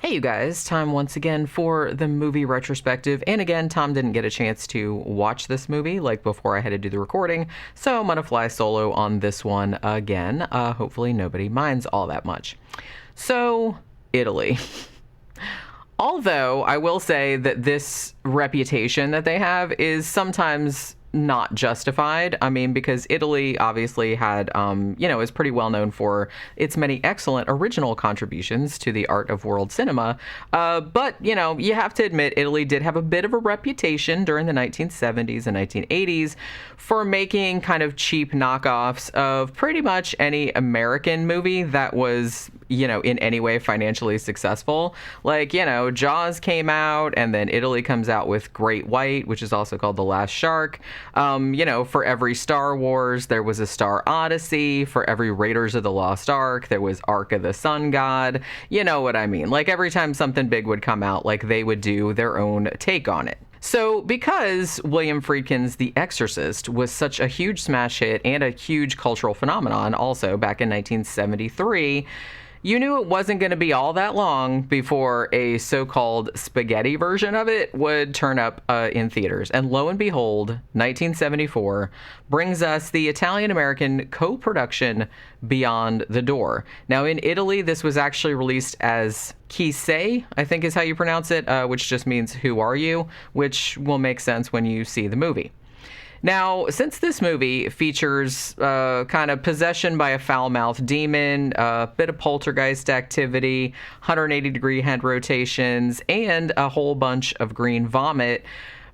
Hey you guys, time once again for the movie retrospective, and again, Tom didn't get a chance to watch this movie like before I had to do the recording, so I'm gonna fly solo on this one again. Hopefully nobody minds all that much. So, Italy. Although, I will say that this reputation that they have is sometimes not justified. I mean, because Italy obviously had, is pretty well known for its many excellent original contributions to the art of world cinema. But, you have to admit, Italy did have a bit of a reputation during the 1970s and 1980s for making kind of cheap knockoffs of pretty much any American movie that was, in any way financially successful. Like, Jaws came out, and then Italy comes out with Great White, which is also called The Last Shark. For every Star Wars, there was a Star Odyssey. For every Raiders of the Lost Ark, there was Ark of the Sun God. You know what I mean? Like, every time something big would come out, like, they would do their own take on it. So because William Friedkin's The Exorcist was such a huge smash hit and a huge cultural phenomenon also back in 1973, you knew it wasn't going to be all that long before a so-called spaghetti version of it would turn up in theaters. And lo and behold, 1974 brings us the Italian-American co-production Beyond the Door. Now, in Italy, this was actually released as Chi sei, I think is how you pronounce it, which just means who are you, which will make sense when you see the movie. Now, since this movie features kind of possession by a foul-mouthed demon, a bit of poltergeist activity, 180-degree head rotations, and a whole bunch of green vomit,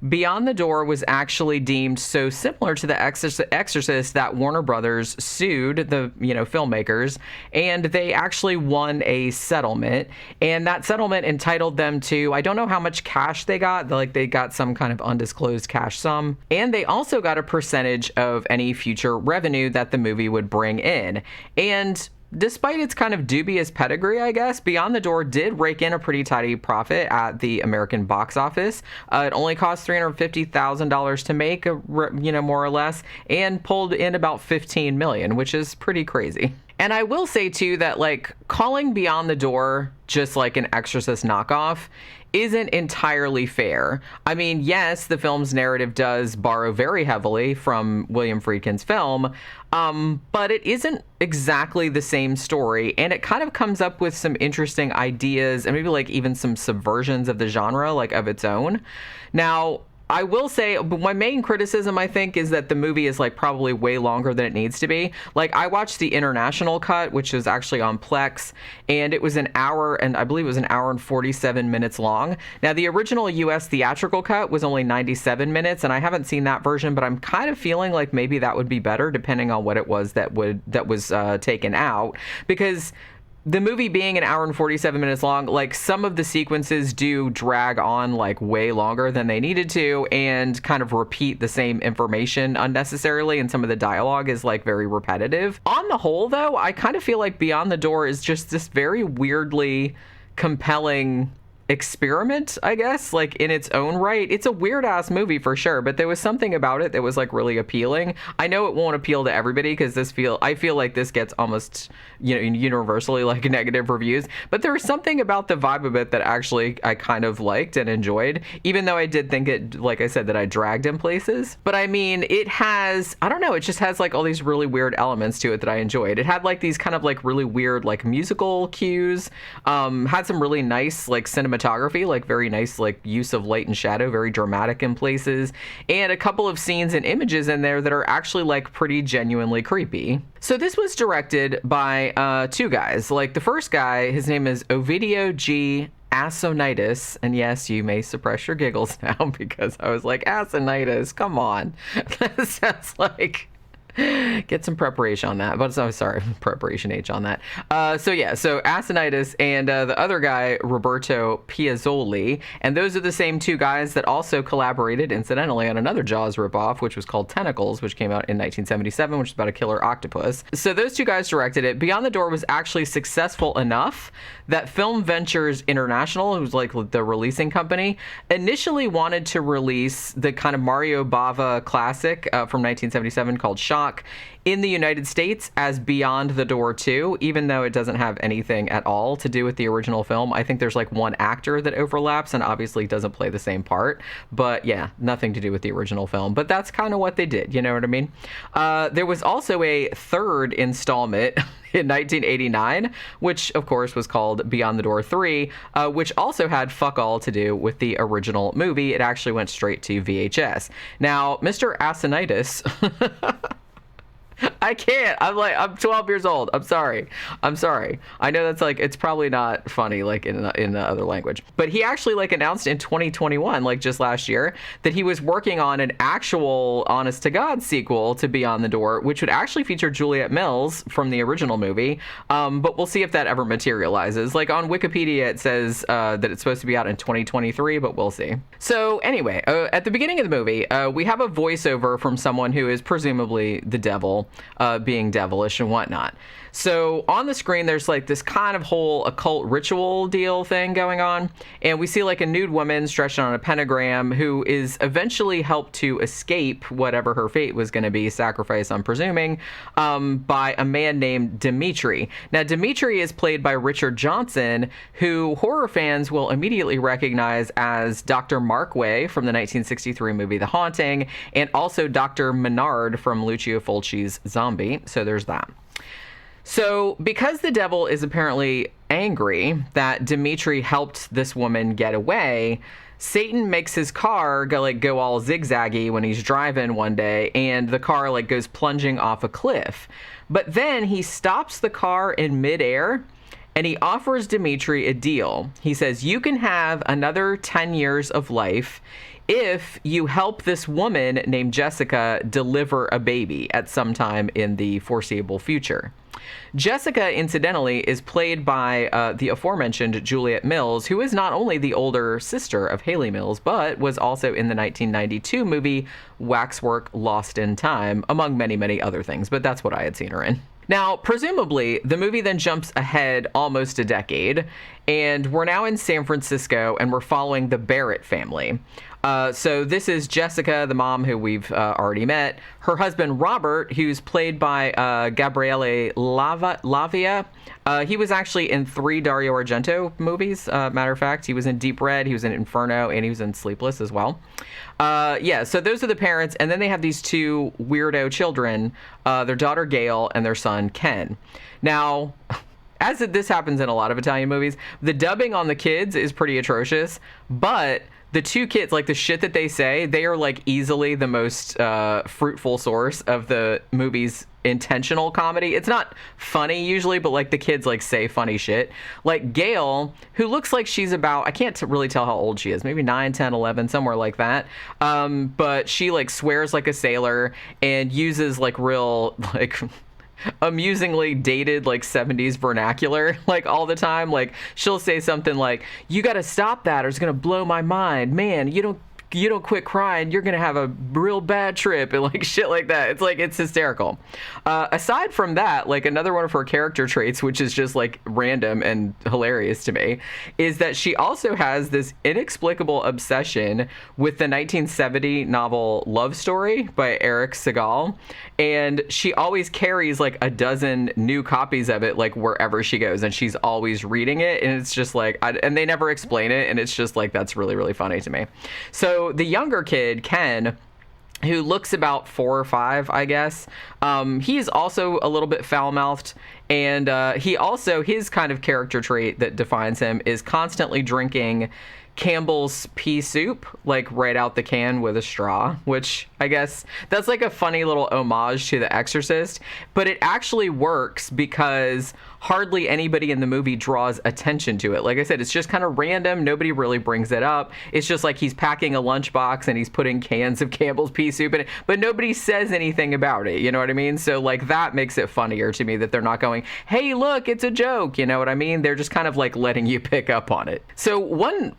Beyond the Door was actually deemed so similar to The Exorcist that Warner Brothers sued the, filmmakers, and they actually won a settlement, and that settlement entitled them to, I don't know how much cash they got, like they got some kind of undisclosed cash sum, and they also got a percentage of any future revenue that the movie would bring in. And despite its kind of dubious pedigree, I guess, Beyond the Door did rake in a pretty tidy profit at the American box office. It only cost $350,000 to make, more or less, and pulled in about $15 million, which is pretty crazy. And I will say, too, that, calling Beyond the Door just like an Exorcist knockoff isn't entirely fair. I mean, yes, the film's narrative does borrow very heavily from William Friedkin's film, but it isn't exactly the same story, and it kind of comes up with some interesting ideas and maybe even some subversions of the genre, of its own. Now, I will say, my main criticism, I think, is that the movie is probably way longer than it needs to be. I watched the international cut, which was actually on Plex, and it was an hour, and I believe it was an hour and 47 minutes long. Now, the original US theatrical cut was only 97 minutes, and I haven't seen that version, but I'm kind of feeling like maybe that would be better, depending on what it was that was taken out, because the movie being an hour and 47 minutes long, some of the sequences do drag on way longer than they needed to and kind of repeat the same information unnecessarily, and some of the dialogue is very repetitive. On the whole, though, I kind of feel like Beyond the Door is just this very weirdly compelling experiment, I guess, in its own right. It's a weird ass movie for sure, but there was something about it that was really appealing. I know it won't appeal to everybody because I feel like this gets almost universally negative reviews, but there was something about the vibe of it that actually I kind of liked and enjoyed, even though I did think it, like I said, that I dragged in places. But I mean, it has, I don't know, it just has all these really weird elements to it that I enjoyed. It had these kind of really weird musical cues, had some really nice cinematography, very nice use of light and shadow, very dramatic in places, and a couple of scenes and images in there that are actually pretty genuinely creepy. So this was directed by two guys. The first guy, his name is Ovidio G. Assonitis, and yes, you may suppress your giggles now because I was Assonitis, come on. That sounds get some preparation on that, but sorry, preparation H on that. So Assonitis and the other guy, Roberto Piazzoli, and those are the same two guys that also collaborated, incidentally, on another Jaws ripoff, which was called Tentacles, which came out in 1977, which is about a killer octopus. So those two guys directed it. Beyond the Door was actually successful enough that Film Ventures International, who's the releasing company, initially wanted to release the kind of Mario Bava classic from 1977 called Shock in the United States as Beyond the Door 2, even though it doesn't have anything at all to do with the original film. I think there's like one actor that overlaps and obviously doesn't play the same part. But yeah, nothing to do with the original film. But that's kind of what they did, you know what I mean? There was also a third installment in 1989, which of course was called Beyond the Door 3, which also had fuck all to do with the original movie. It actually went straight to VHS. Now, Mr. Assonitis I can't. I'm 12 years old. I'm sorry. I know that's like, it's probably not funny like in the other language, but he actually like announced in 2021, like just last year, that he was working on an actual honest to God sequel to Beyond the Door, which would actually feature Juliet Mills from the original movie. But we'll see if that ever materializes. Like on Wikipedia, it says that it's supposed to be out in 2023, but we'll see. So anyway, at the beginning of the movie, we have a voiceover from someone who is presumably the devil, being devilish and whatnot. So on the screen, there's like this kind of whole occult ritual deal thing going on. And we see like a nude woman stretched on a pentagram who is eventually helped to escape whatever her fate was going to be, sacrifice, I'm presuming, by a man named Dimitri. Now, Dimitri is played by Richard Johnson, who horror fans will immediately recognize as Dr. Markway from the 1963 movie The Haunting, and also Dr. Menard from Lucio Fulci's Zombie. So there's that. So because the devil is apparently angry that Dimitri helped this woman get away, Satan makes his car go all zigzaggy when he's driving one day, and the car like goes plunging off a cliff. But then he stops the car in midair and he offers Dimitri a deal. He says, you can have another 10 years of life if you help this woman named Jessica deliver a baby at some time in the foreseeable future. Jessica, incidentally, is played by the aforementioned Juliet Mills, who is not only the older sister of Haley Mills, but was also in the 1992 movie Waxwork Lost in Time, among many, many other things. But that's what I had seen her in. Now, presumably, the movie then jumps ahead almost a decade, and we're now in San Francisco, and we're following the Barrett family. So this is Jessica, the mom who we've already met. Her husband, Robert, who's played by Gabriele Lavia. He was actually in 3 Dario Argento movies. Matter of fact, he was in Deep Red, he was in Inferno, and he was in Sleepless as well. Yeah, so those are the parents. And then they have these 2 weirdo children, their daughter, Gail, and their son, Ken. Now, as this happens in a lot of Italian movies, the dubbing on the kids is pretty atrocious, but the 2 kids, like the shit that they say, they are like easily the most fruitful source of the movie's intentional comedy. It's not funny usually, but like the kids like say funny shit. Like Gail, who looks like she's about, I can't really tell how old she is, maybe 9, 10, 11, somewhere like that. But she like swears like a sailor and uses like real like amusingly dated like 70s vernacular like all the time. Like she'll say something like, you got to stop that or it's going to blow my mind, man, you don't quit crying, you're gonna have a real bad trip, and like shit like that. It's like, it's hysterical. Aside from that, like another one of her character traits, which is just like random and hilarious to me, is that she also has this inexplicable obsession with the 1970 novel Love Story by Eric Segal, and she always carries like a dozen new copies of it like wherever she goes, and she's always reading it, and it's just like, and they never explain it, and it's just like, that's really, really funny to me. So the younger kid, Ken, who looks about 4 or 5, I guess, he's also a little bit foul-mouthed, and he also, his kind of character trait that defines him is constantly drinking Campbell's pea soup, like right out the can with a straw, which I guess that's like a funny little homage to The Exorcist, but it actually works because hardly anybody in the movie draws attention to it. Like I said, it's just kind of random. Nobody really brings it up. It's just like he's packing a lunchbox and he's putting cans of Campbell's pea soup in it, but nobody says anything about it. You know what I mean? So like that makes it funnier to me that they're not going, hey, look, it's a joke. You know what I mean? They're just kind of like letting you pick up on it. So one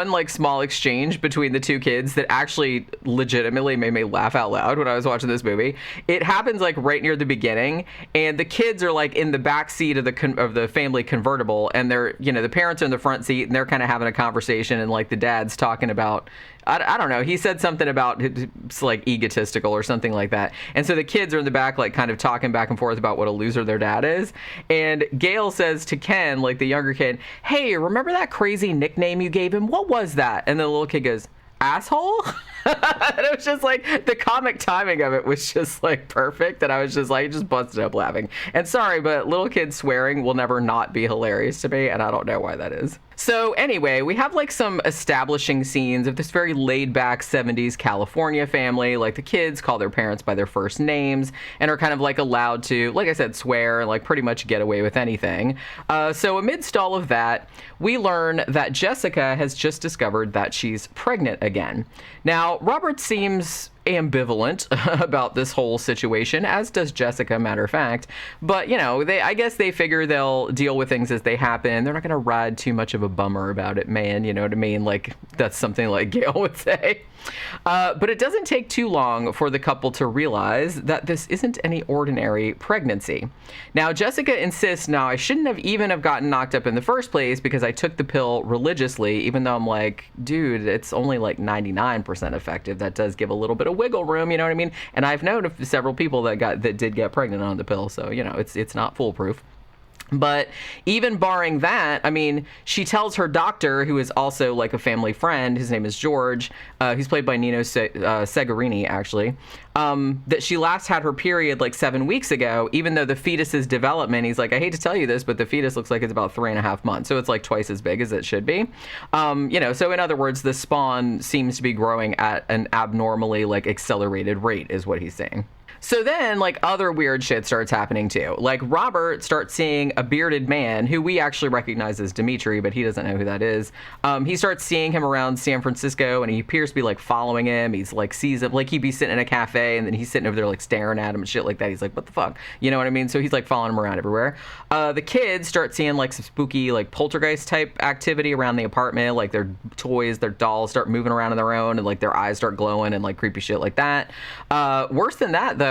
like small exchange between the 2 kids that actually legitimately made me laugh out loud when I was watching this movie. It happens like right near the beginning, and the kids are like in the back seat of the family convertible, and they're, you know, the parents are in the front seat, and they're kind of having a conversation, and like the dad's talking about I don't know. He said something about it's like egotistical or something like that. And so the kids are in the back, like kind of talking back and forth about what a loser their dad is. And Gail says to Ken, like the younger kid, hey, remember that crazy nickname you gave him? What was that? And the little kid goes, asshole. And it was just like the comic timing of it was just like perfect, and I was just like just busted up laughing. And sorry, but little kids swearing will never not be hilarious to me, and I don't know why that is. So anyway, we have like some establishing scenes of this very laid back 70s California family. Like the kids call their parents by their first names and are kind of like allowed to, like I said, swear and like pretty much get away with anything. So amidst all of that, we learn that Jessica has just discovered that she's pregnant again. Now, Robert seems ambivalent about this whole situation, as does Jessica, matter of fact. But, you know, I guess they figure they'll deal with things as they happen. They're not going to ride too much of a bummer about it, man. You know what I mean? Like, that's something like Gail would say. But it doesn't take too long for the couple to realize that this isn't any ordinary pregnancy. Now, Jessica insists, now, I shouldn't have even have gotten knocked up in the first place because I took the pill religiously, even though I'm like, dude, it's only like 99% effective. That does give a little bit of wiggle room, you know what I mean? And I've known of several people that did get pregnant on the pill, so, you know, it's not foolproof. But even barring that, I mean, she tells her doctor, who is also like a family friend, his name is George, he's played by Nino Segarini, actually, that she last had her period like 7 weeks ago, even though the fetus's development, he's like, I hate to tell you this, but the fetus looks like it's about 3.5 months. So it's like twice as big as it should be. You know, so in other words, the spawn seems to be growing at an abnormally like accelerated rate is what he's saying. So then, like, other weird shit starts happening, too. Like, Robert starts seeing a bearded man, who we actually recognize as Dimitri, but he doesn't know who that is. He starts seeing him around San Francisco, and he appears to be, like, following him. He's, like, sees him. Like, he'd be sitting in a cafe, and then he's sitting over there, like, staring at him and shit like that. He's like, what the fuck? You know what I mean? So he's, like, following him around everywhere. The kids start seeing, like, some spooky, like, poltergeist-type activity around the apartment. Like, their toys, their dolls start moving around on their own, and, like, their eyes start glowing and, like, creepy shit like that. Worse than that, though,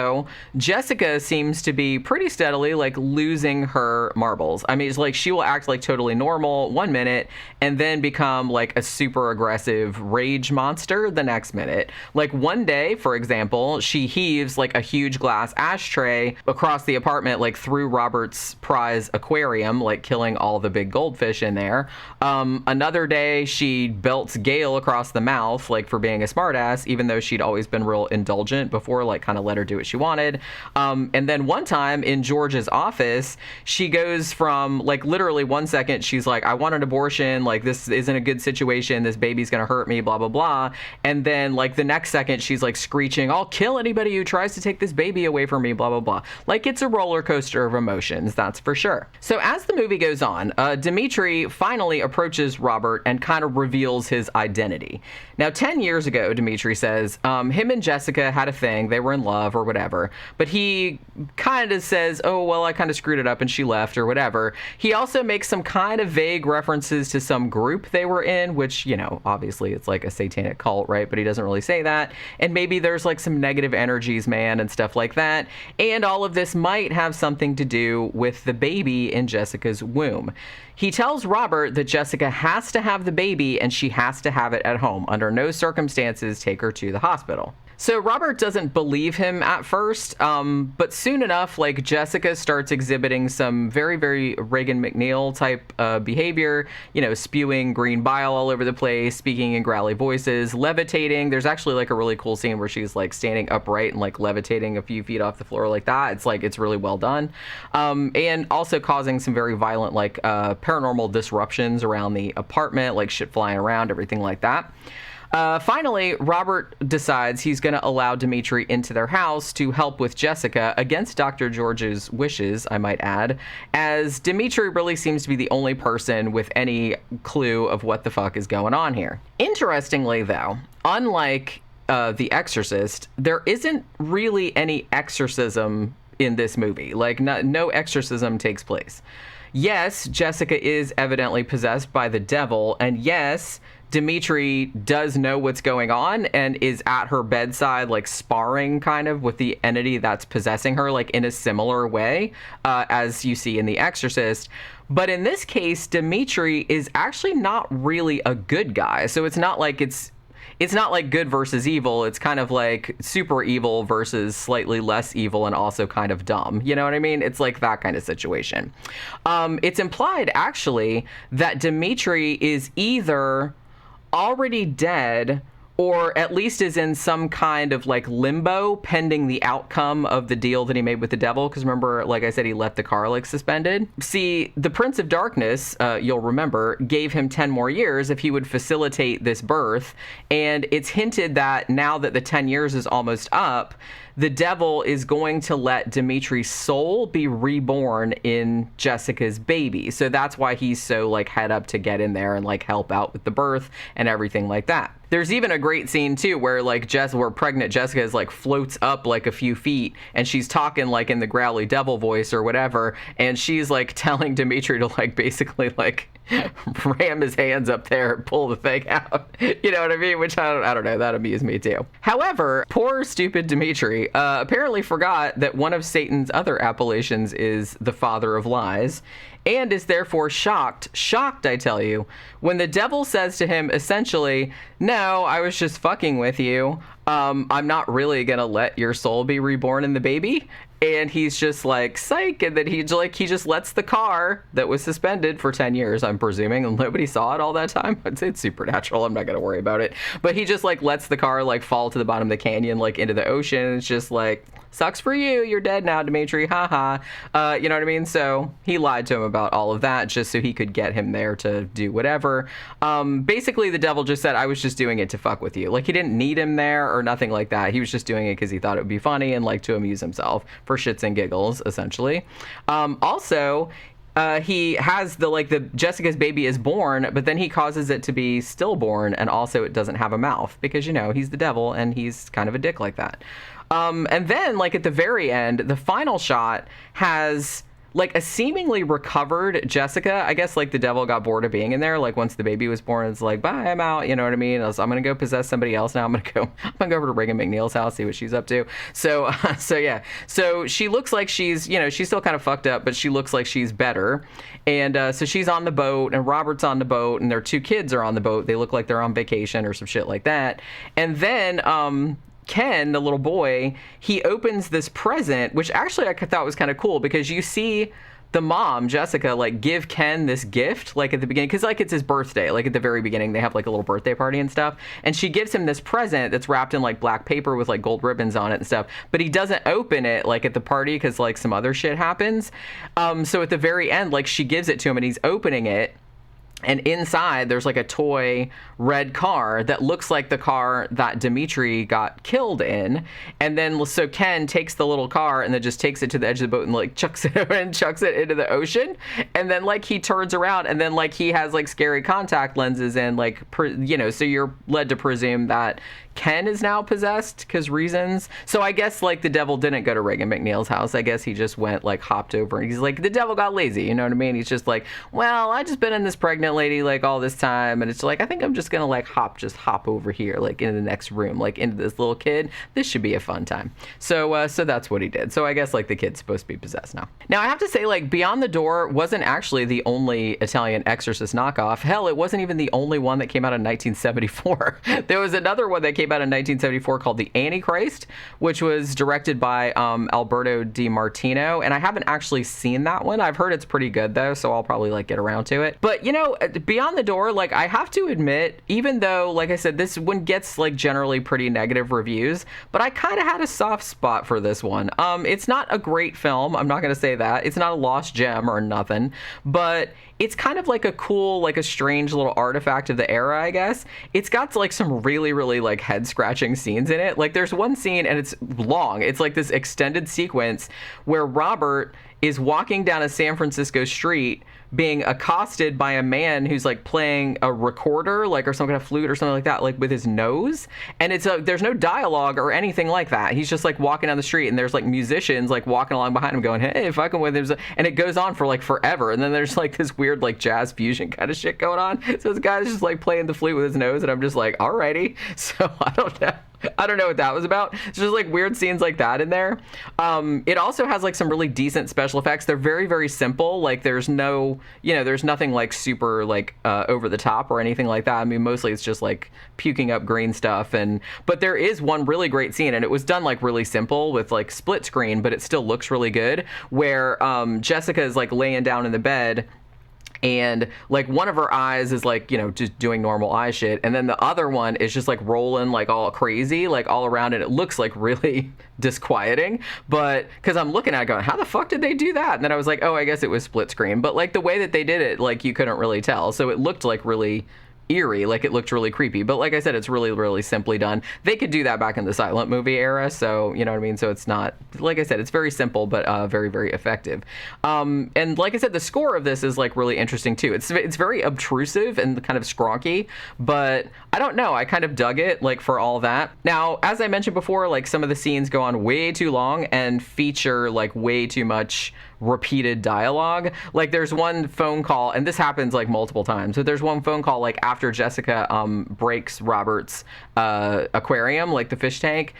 Jessica seems to be pretty steadily like losing her marbles. I mean, it's like she will act like totally normal 1 minute and then become like a super aggressive rage monster the next minute. Like one day, for example, she heaves like a huge glass ashtray across the apartment, like through Robert's prize aquarium, like killing all the big goldfish in there. Another day, she belts Gail across the mouth, like for being a smartass, even though she'd always been real indulgent before, like kind of let her do what she wanted. And then one time in George's office, she goes from like literally 1 second, she's like, I want an abortion. Like, this isn't a good situation. This baby's going to hurt me, blah, blah, blah. And then like the next second, she's like screeching, I'll kill anybody who tries to take this baby away from me, blah, blah, blah. Like, it's a roller coaster of emotions, that's for sure. So as the movie goes on, Dimitri finally approaches Robert and kind of reveals his identity. Now, 10 years ago, Dimitri says, him and Jessica had a thing. They were in love or whatever. But he kind of says, oh, well, I kind of screwed it up and she left or whatever. He also makes some kind of vague references to some group they were in, which, you know, obviously it's like a satanic cult, right? But he doesn't really say that. And maybe there's like some negative energies, man, and stuff like that. And all of this might have something to do with the baby in Jessica's womb. He tells Robert that Jessica has to have the baby and she has to have it at home. Under no circumstances take her to the hospital. So Robert doesn't believe him at first, but soon enough, like, Jessica starts exhibiting some very, very Reagan McNeil type behavior, you know, spewing green bile all over the place, speaking in growly voices, levitating. There's actually like a really cool scene where she's like standing upright and like levitating a few feet off the floor like that. It's like, it's really well done. And also causing some very violent like paranormal disruptions around the apartment, like shit flying around, everything like that. Finally, Robert decides he's going to allow Dimitri into their house to help with Jessica against Dr. George's wishes, I might add, as Dimitri really seems to be the only person with any clue of what the fuck is going on here. Interestingly, though, unlike The Exorcist, there isn't really any exorcism in this movie. Like, no exorcism takes place. Yes, Jessica is evidently possessed by the devil, and yes, Dimitri does know what's going on and is at her bedside, like sparring kind of with the entity that's possessing her, like in a similar way as you see in The Exorcist. But in this case, Dimitri is actually not really a good guy. So it's not like it's not like good versus evil. It's kind of like super evil versus slightly less evil and also kind of dumb. You know what I mean? It's like that kind of situation. It's implied, actually, that Dimitri is either already dead or at least is in some kind of like limbo pending the outcome of the deal that he made with the devil. Because remember, like I said, he left the car like suspended. See, the Prince of Darkness, you'll remember, gave him 10 more years if he would facilitate this birth. And it's hinted that now that the 10 years is almost up, the devil is going to let Dimitri's soul be reborn in Jessica's baby. So that's why he's so like head up to get in there and like help out with the birth and everything like that. There's even a great scene too where like where pregnant Jessica is like floats up like a few feet and she's talking like in the growly devil voice or whatever, and she's like telling Dimitri to like basically like ram his hands up there and pull the thing out. You know what I mean? Which I don't know, that amused me too. However, poor stupid Dimitri apparently forgot that one of Satan's other appellations is the father of lies, and is therefore shocked, I tell you, when the devil says to him essentially, no, I was just fucking with you. I'm not really gonna let your soul be reborn in the baby. And he's just like, psych. And then he just lets the car that was suspended for 10 years, I'm presuming, and nobody saw it all that time. It's supernatural. I'm not going to worry about it. But he just like lets the car like fall to the bottom of the canyon, like into the ocean. It's just like, sucks for you. You're dead now, Dimitri. Haha. You know what I mean? So he lied to him about all of that just so he could get him there to do whatever. Basically, the devil just said, I was just doing it to fuck with you. Like, he didn't need him there or nothing like that. He was just doing it because he thought it would be funny and like to amuse himself for shits and giggles, essentially. Also, he has the Jessica's baby is born, but then he causes it to be stillborn, and also it doesn't have a mouth because, you know, he's the devil and he's kind of a dick like that. And then, like, at the very end, the final shot has like a seemingly recovered Jessica. I guess like the devil got bored of being in there. Like once the baby was born, it's like, bye, I'm out. You know what I mean? I'm gonna go possess somebody else now. I'm gonna go over to Reagan McNeil's house, see what she's up to. So yeah. So she looks like she's, you know, she's still kind of fucked up, but she looks like she's better. And so she's on the boat, and Robert's on the boat, and their two kids are on the boat. They look like they're on vacation or some shit like that. And then Ken, the little boy, he opens this present, which actually I thought was kind of cool because you see the mom, Jessica, like give Ken this gift like at the beginning, because like it's his birthday, like at the very beginning they have like a little birthday party and stuff, and she gives him this present that's wrapped in like black paper with like gold ribbons on it and stuff, but he doesn't open it like at the party because like some other shit happens. So at the very end, like she gives it to him and he's opening it, and inside there's like a toy red car that looks like the car that Dimitri got killed in. And then so Ken takes the little car and then just takes it to the edge of the boat and like chucks it into the ocean. And then like he turns around and then like he has like scary contact lenses and like so you're led to presume that Ken is now possessed because reasons. So I guess like the devil didn't go to Reagan McNeil's house. I guess he just went like hopped over, and he's like, the devil got lazy, you know what I mean? He's just like, well, I just been in this pregnant lady like all this time, and it's like, I think I'm just gonna like hop over here like into the next room, like into this little kid. This should be a fun time. So that's what he did. So I guess like the kid's supposed to be possessed now. Now I have to say, like, Beyond the Door wasn't actually the only Italian Exorcist knockoff. Hell, it wasn't even the only one that came out in 1974. There was another one that came out in 1974 called The Antichrist, which was directed by Alberto Di Martino, and I haven't actually seen that one. I've heard it's pretty good though, so I'll probably like get around to it. But you know, Beyond the Door, like I have to admit, even though like I said, this one gets like generally pretty negative reviews, but I kind of had a soft spot for this one. It's not a great film, I'm not gonna say that. It's not a lost gem or nothing, but it's kind of like a cool, like a strange little artifact of the era, I guess. It's got like some really, really like head scratching scenes in it. Like there's one scene and it's long. It's like this extended sequence where Robert is walking down a San Francisco street being accosted by a man who's like playing a recorder, like, or some kind of flute or something like that, like with his nose. And it's there's no dialogue or anything like that. He's just like walking down the street and there's like musicians like walking along behind him going, hey, fucking with him. And it goes on for like forever. And then there's like this weird like jazz fusion kind of shit going on. So this guy's just like playing the flute with his nose, and I'm just like, alrighty. So I don't know. I don't know what that was about. It's just like weird scenes like that in there. It also has like some really decent special effects. They're very, very simple. Like there's no, there's nothing like super like over the top or anything like that. I mean, mostly it's just like puking up green stuff. But there is one really great scene, and it was done like really simple with like split screen, but it still looks really good, where Jessica is like laying down in the bed, and like one of her eyes is like, just doing normal eye shit, and then the other one is just like rolling like all crazy like all around, and it looks like really disquieting. But because I'm looking at it going, how the fuck did they do that? And then I was like, oh, I guess it was split screen. But like the way that they did it, like you couldn't really tell, so it looked like really eerie, like it looked really creepy. But like I said, it's really, really simply done. They could do that back in the silent movie era, so you know what I mean. So it's not, like I said, it's very simple, but very, very effective. And like I said, the score of this is like really interesting too. It's very obtrusive and kind of skronky, but I don't know, I kind of dug it like for all that. Now, as I mentioned before, like some of the scenes go on way too long and feature like way too much repeated dialogue. Like there's one phone call, and this happens like multiple times, but there's one phone call like after Jessica breaks Robert's aquarium, like the fish tank.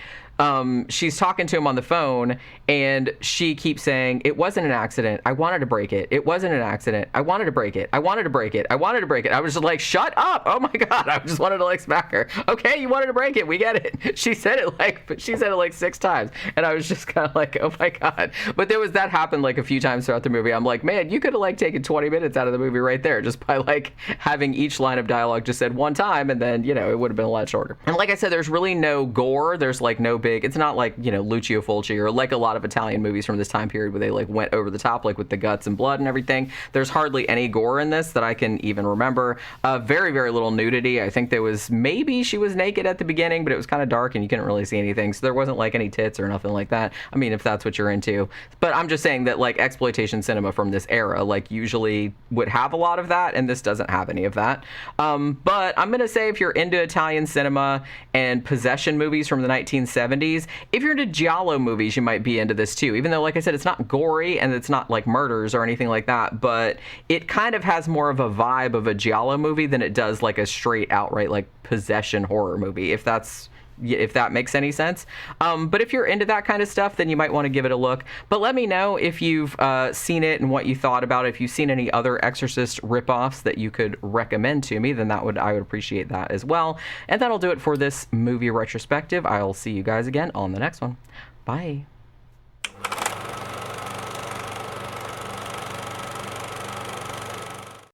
She's talking to him on the phone, and she keeps saying, it wasn't an accident, I wanted to break it. It wasn't an accident, I wanted to break it. I wanted to break it. I wanted to break it. I was just like, shut up. Oh my God. I just wanted to like smack her. Okay, you wanted to break it. We get it. She said it like 6 times. And I was just kind of like, oh my God. But that happened like a few times throughout the movie. I'm like, man, you could have like taken 20 minutes out of the movie right there just by like having each line of dialogue just said one time, and then, it would have been a lot shorter. And like I said, there's really no gore. There's like no big, it's not like, Lucio Fulci or like a lot of Italian movies from this time period where they like went over the top, like with the guts and blood and everything. There's hardly any gore in this that I can even remember. Very, very little nudity. I think maybe she was naked at the beginning, but it was kind of dark and you couldn't really see anything. So there wasn't like any tits or nothing like that. I mean, if that's what you're into. But I'm just saying that like exploitation cinema from this era, like usually would have a lot of that, and this doesn't have any of that. But I'm going to say if you're into Italian cinema and possession movies from the 1970s, if you're into giallo movies, you might be into this too, even though, like I said, it's not gory and it's not like murders or anything like that, but it kind of has more of a vibe of a giallo movie than it does like a straight outright like possession horror movie, if that makes any sense. But if you're into that kind of stuff, then you might want to give it a look. But let me know if you've seen it and what you thought about it. If you've seen any other Exorcist ripoffs that you could recommend to me, then I would appreciate that as well. And that'll do it for this movie retrospective. I'll see you guys again on the next one. Bye.